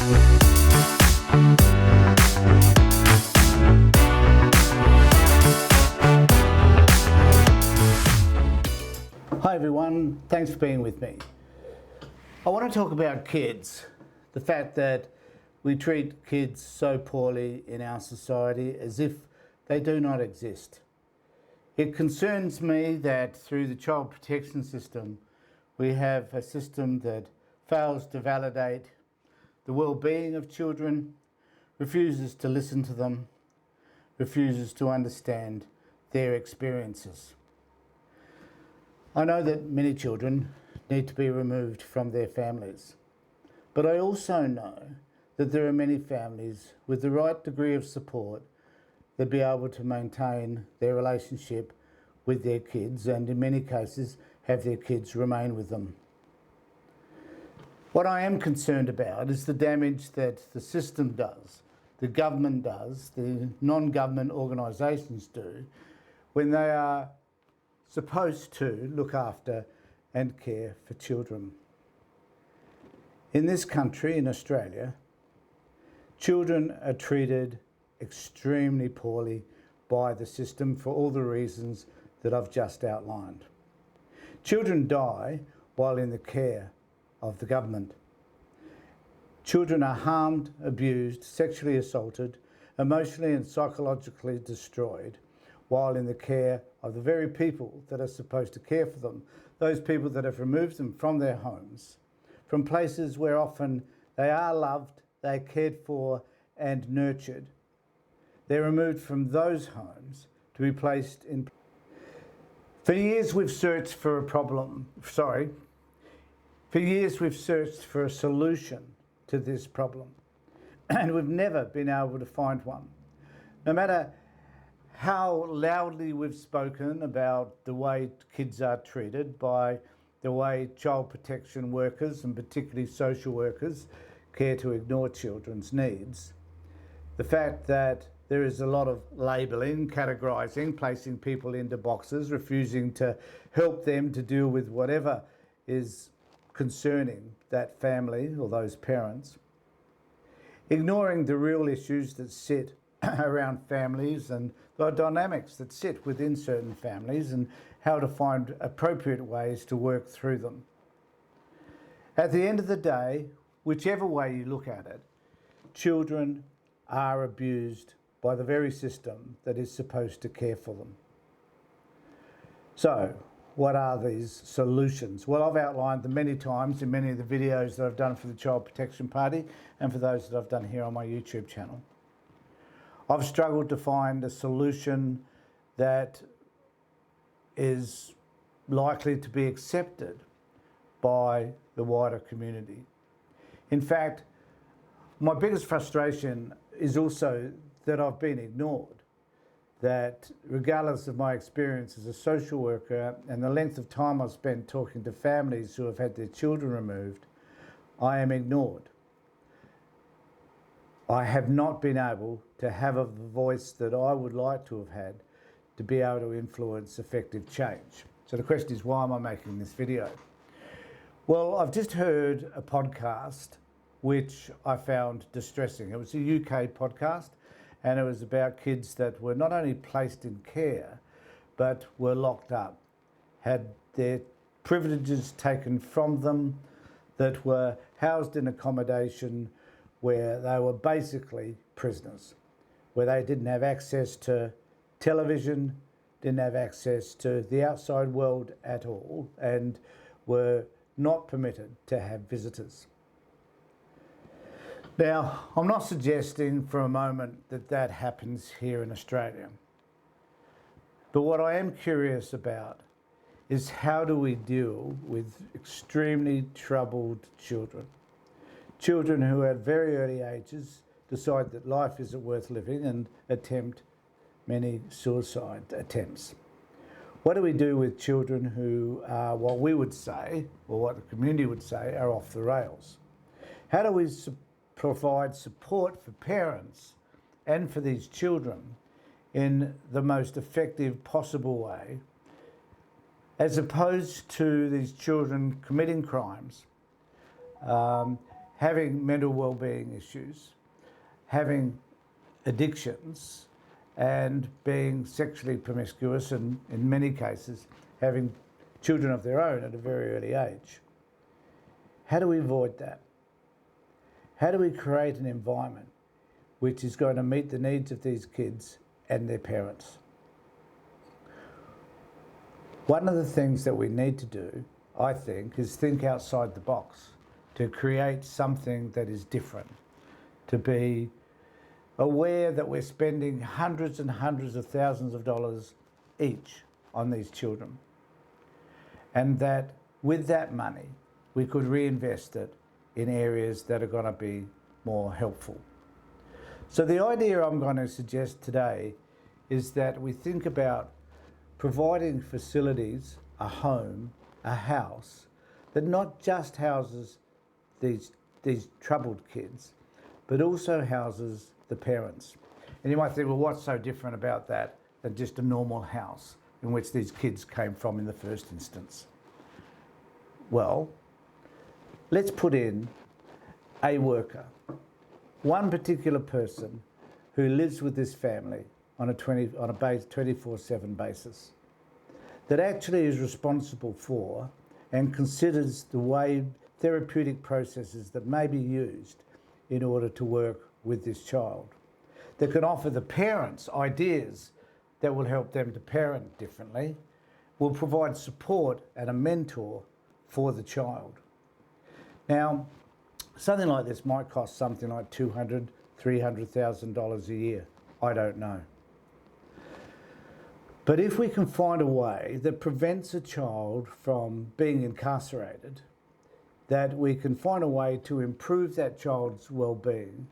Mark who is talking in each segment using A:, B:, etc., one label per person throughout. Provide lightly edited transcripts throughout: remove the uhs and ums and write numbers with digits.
A: Hi everyone, thanks for being with me. I want to talk about kids, the fact that we treat kids so poorly in our society as if they do not exist. It concerns me that through the child protection system, we have a system that fails to validate the well-being of children, refuses to listen to them, refuses to understand their experiences. I know that many children need to be removed from their families, but I also know that there are many families with the right degree of support that be able to maintain their relationship with their kids and in many cases have their kids remain with them. What I am concerned about is the damage that the system does, the government does, the non-government organisations do when they are supposed to look after and care for children. In this country, in Australia, children are treated extremely poorly by the system for all the reasons that I've just outlined. Children die while in the care of the government. Children are harmed, abused, sexually assaulted, emotionally and psychologically destroyed while in the care of the very people that are supposed to care for them, those people that have removed them from their homes, from places where often they are loved, they are cared for and nurtured. They're removed from those homes to be placed in. For years we've searched for a solution to this problem, and we've never been able to find one. No matter how loudly we've spoken about the way kids are treated by the way child protection workers and particularly social workers care to ignore children's needs, the fact that there is a lot of labelling, categorising, placing people into boxes, refusing to help them to deal with whatever is concerning that family or those parents, ignoring the real issues that sit around families and the dynamics that sit within certain families and how to find appropriate ways to work through them. At the end of the day, whichever way you look at it, children are abused by the very system that is supposed to care for them. So, what are these solutions? Well, I've outlined them many times in many of the videos that I've done for the Child Protection Party and for those that I've done here on my YouTube channel. I've struggled to find a solution that is likely to be accepted by the wider community. In fact, my biggest frustration is also that I've been ignored, that regardless of my experience as a social worker and the length of time I've spent talking to families who have had their children removed, I am ignored. I have not been able to have a voice that I would like to have had to be able to influence effective change. So the question is, why am I making this video? Well, I've just heard a podcast which I found distressing. It was a UK podcast and it was about kids that were not only placed in care but were locked up, had their privileges taken from them, that were housed in accommodation where they were basically prisoners, where they didn't have access to television, didn't have access to the outside world at all, and were not permitted to have visitors. Now, I'm not suggesting for a moment that that happens here in Australia, but what I am curious about is how do we deal with extremely troubled children? Children who at very early ages decide that life isn't worth living and attempt many suicide attempts. What do we do with children who are what we would say, or what the community would say, are off the rails? How do we provide support for parents and for these children in the most effective possible way, as opposed to these children committing crimes? having mental well-being issues, having addictions, and being sexually promiscuous, and in many cases having children of their own at a very early age. How do we avoid that? How do we create an environment which is going to meet the needs of these kids and their parents? One of the things that we need to do, I think, is think outside the box, to create something that is different, to be aware that we're spending hundreds and hundreds of thousands of dollars each on these children, and that with that money we could reinvest it in areas that are going to be more helpful. So the idea I'm going to suggest today is that we think about providing facilities, a home, a house, that not just houses these troubled kids, but also houses the parents. And you might think, well, what's so different about that than just a normal house in which these kids came from in the first instance? Well, let's put in a worker, one particular person who lives with this family on a 24/7 basis, that actually is responsible for and considers the way therapeutic processes that may be used in order to work with this child, that can offer the parents ideas that will help them to parent differently, will provide support and a mentor for the child. Now, something like this might cost something like $200,000, $300,000 a year. I don't know. But if we can find a way that prevents a child from being incarcerated, that we can find a way to improve that child's well-being,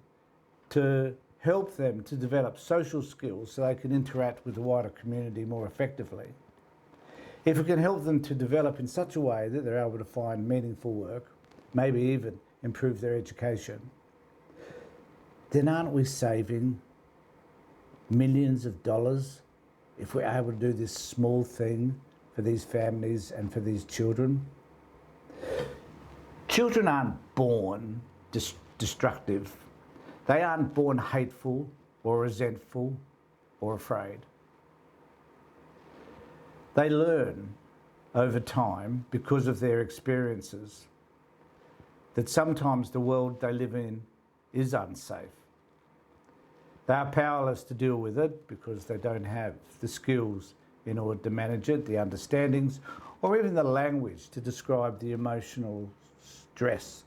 A: to help them to develop social skills so they can interact with the wider community more effectively, if we can help them to develop in such a way that they're able to find meaningful work, maybe even improve their education, then aren't we saving millions of dollars if we're able to do this small thing for these families and for these children? Children aren't born destructive. They aren't born hateful or resentful or afraid. They learn over time, because of their experiences, that sometimes the world they live in is unsafe. They are powerless to deal with it because they don't have the skills in order to manage it, the understandings, or even the language to describe the emotional stress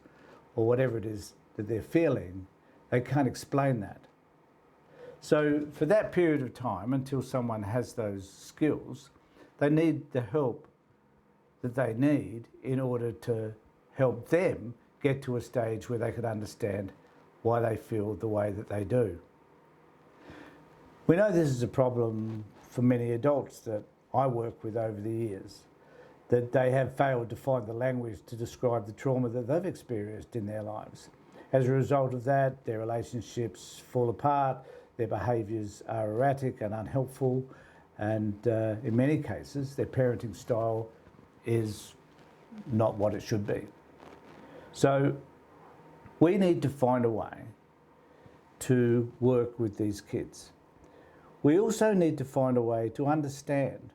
A: or whatever it is that they're feeling. They can't explain that. So for that period of time, until someone has those skills, they need the help that they need in order to help them get to a stage where they can understand why they feel the way that they do. We know this is a problem for many adults that I work with over the years, that they have failed to find the language to describe the trauma that they've experienced in their lives. As a result of that, their relationships fall apart, their behaviours are erratic and unhelpful, and in many cases, their parenting style is not what it should be. So we need to find a way to work with these kids. We also need to find a way to understand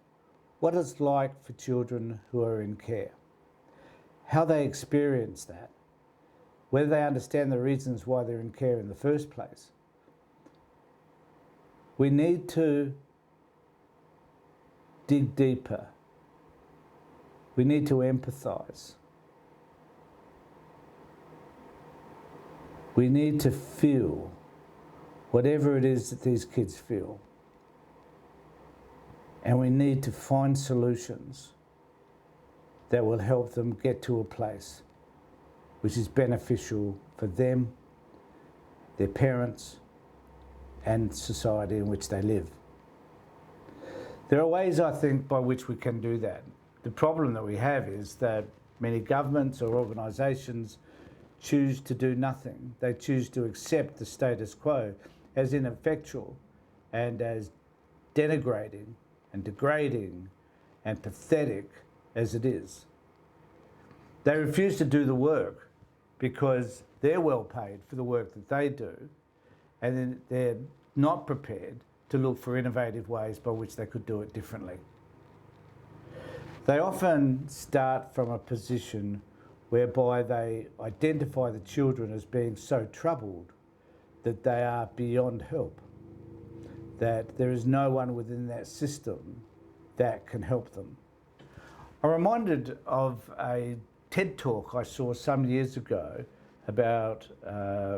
A: what it's like for children who are in care, how they experience that, whether they understand the reasons why they're in care in the first place. We need to dig deeper. We need to empathise. We need to feel whatever it is that these kids feel. And we need to find solutions that will help them get to a place which is beneficial for them, their parents, and society in which they live. There are ways, I think, by which we can do that. The problem that we have is that many governments or organisations choose to do nothing. They choose to accept the status quo as ineffectual and as denigrating and degrading and pathetic as it is. They refuse to do the work because they're well paid for the work that they do, and then they're not prepared to look for innovative ways by which they could do it differently. They often start from a position whereby they identify the children as being so troubled that they are beyond help, that there is no one within that system that can help them. I'm reminded of a TED talk I saw some years ago about,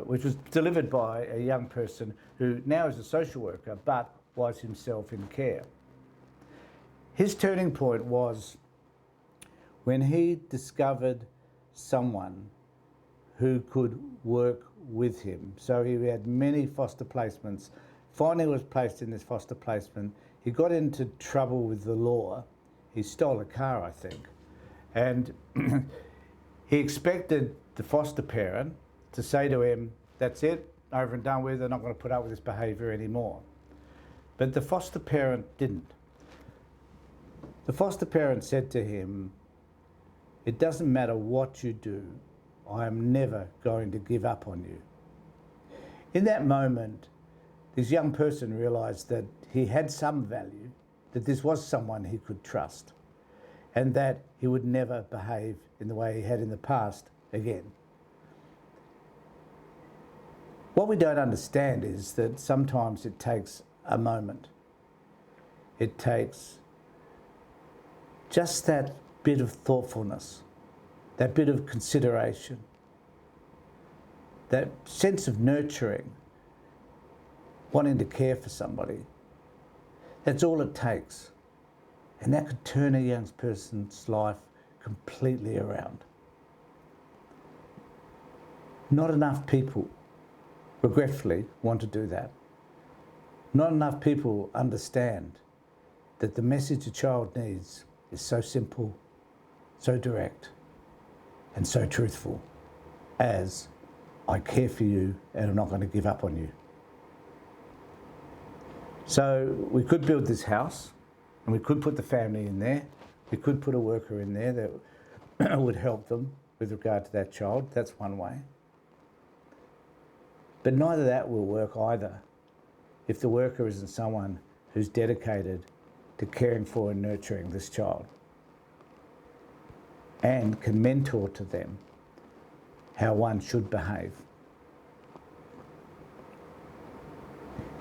A: which was delivered by a young person who now is a social worker but was himself in care. His turning point was when he discovered someone who could work with him. So he had many foster placements. Finally was placed in this foster placement. He got into trouble with the law. He stole a car, I think. And he expected the foster parent to say to him, that's it, over and done with, they're not going to put up with this behaviour anymore. But the foster parent didn't. The foster parent said to him, it doesn't matter what you do, I am never going to give up on you. In that moment, this young person realised that he had some value, that this was someone he could trust, and that he would never behave in the way he had in the past again. What we don't understand is that sometimes it takes a moment. It takes just that bit of thoughtfulness, that bit of consideration, that sense of nurturing, wanting to care for somebody. That's all it takes. And that could turn a young person's life completely around. Not enough people, regretfully, want to do that. Not enough people understand that the message a child needs is so simple, so direct, and so truthful as, I care for you and I'm not going to give up on you. So we could build this house and we could put the family in there. We could put a worker in there that would help them with regard to that child. That's one way. But neither that will work either if the worker isn't someone who's dedicated to caring for and nurturing this child and can mentor to them how one should behave.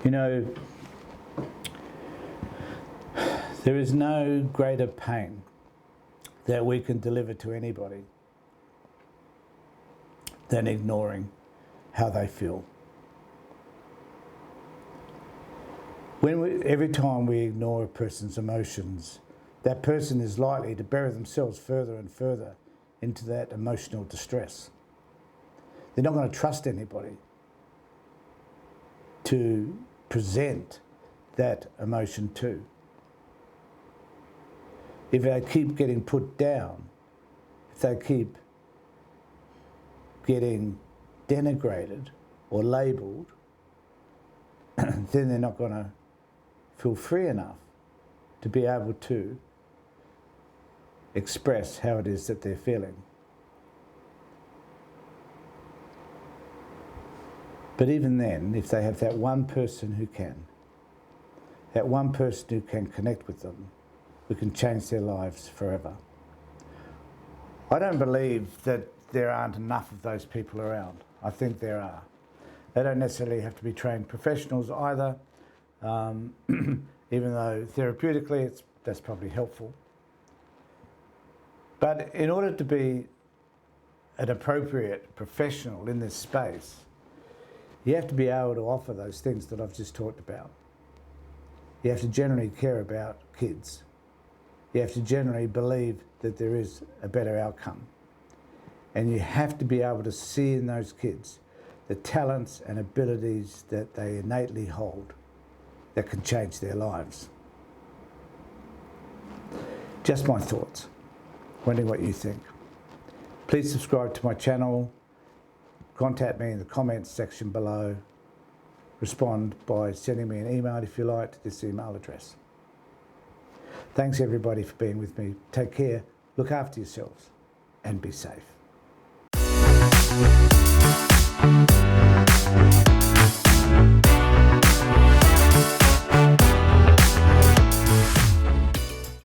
A: You know, there is no greater pain that we can deliver to anybody than ignoring how they feel. Every time we ignore a person's emotions, that person is likely to bury themselves further and further into that emotional distress. They're not going to trust anybody to present that emotion to. If they keep getting put down, if they keep getting denigrated or labelled, then they're not going to feel free enough to be able to express how it is that they're feeling. But even then, if they have that one person who can, that one person who can connect with them, we can change their lives forever. I don't believe that there aren't enough of those people around. I think there are. They don't necessarily have to be trained professionals either, even though therapeutically that's probably helpful. But in order to be an appropriate professional in this space, you have to be able to offer those things that I've just talked about. You have to generally care about kids. You have to generally believe that there is a better outcome. And you have to be able to see in those kids the talents and abilities that they innately hold that can change their lives. Just my thoughts. Wondering what you think. Please subscribe to my channel. Contact me in the comments section below. Respond by sending me an email if you like to this email address. Thanks everybody for being with me. Take care, look after yourselves, and be safe.